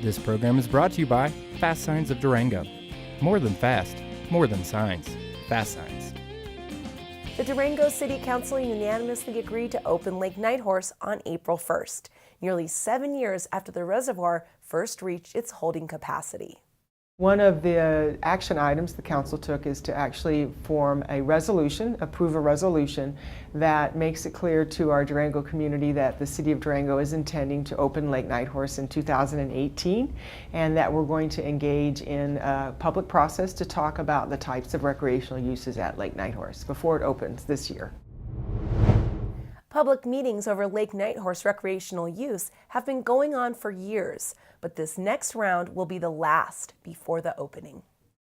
This program is brought to you by FASTSIGNS of Durango. More than fast, more than signs. FASTSIGNS. The Durango City Council unanimously agreed to open Lake Nighthorse on April 1st, nearly 7 years after the reservoir first reached its holding capacity. One of the action items the council took is to actually form a resolution, approve a resolution that makes it clear to our Durango community that the city of Durango is intending to open Lake Nighthorse in 2018, and that we're going to engage in a public process to talk about the types of recreational uses at Lake Nighthorse before it opens this year. Public meetings over Lake Nighthorse recreational use have been going on for years, but this next round will be the last before the opening.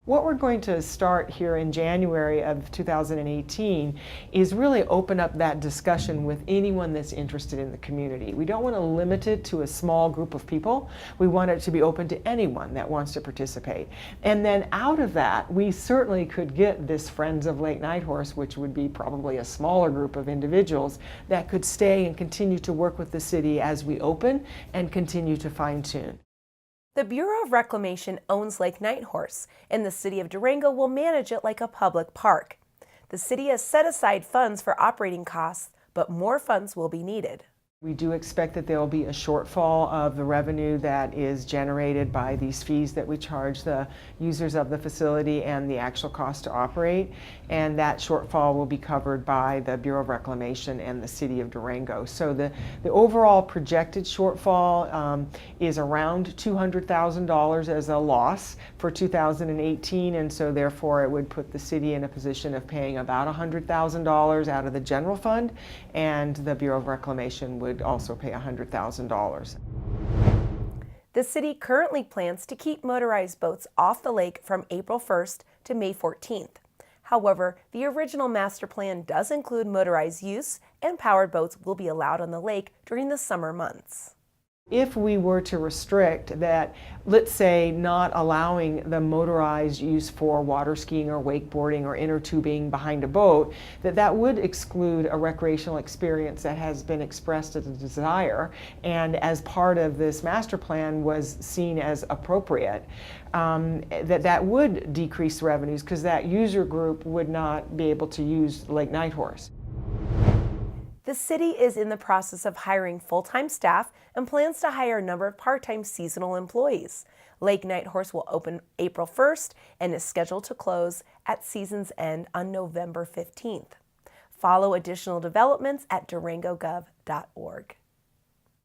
What we're going to start here in January of 2018 is really open up that discussion with anyone that's interested in the community. We don't want to limit it to a small group of people. We want it to be open to anyone that wants to participate. And then out of that, we certainly could get this Friends of Lake Nighthorse, which would be probably a smaller group of individuals that could stay and continue to work with the city as we open and continue to fine-tune. The Bureau of Reclamation owns Lake Nighthorse, and the city of Durango will manage it like a public park. The city has set aside funds for operating costs, but more funds will be needed. We do expect that there will be a shortfall of the revenue that is generated by these fees that we charge the users of the facility and the actual cost to operate, and that shortfall will be covered by the Bureau of Reclamation and the City of Durango. So the overall projected shortfall is around $200,000 as a loss for 2018, and so therefore it would put the city in a position of paying about $100,000 out of the general fund, and the Bureau of Reclamation would also pay $100,000. The city currently plans to keep motorized boats off the lake from April 1st to May 14th. However, the original master plan does include motorized use, and powered boats will be allowed on the lake during the summer months. If we were to restrict that, let's say not allowing the motorized use for water skiing or wakeboarding or inner tubing behind a boat, that would exclude a recreational experience that has been expressed as a desire and as part of this master plan was seen as appropriate, that would decrease revenues because that user group would not be able to use Lake Nighthorse. The city is in the process of hiring full-time staff and plans to hire a number of part-time seasonal employees. Lake Nighthorse will open April 1st and is scheduled to close at season's end on November 15th. Follow additional developments at durangogov.org.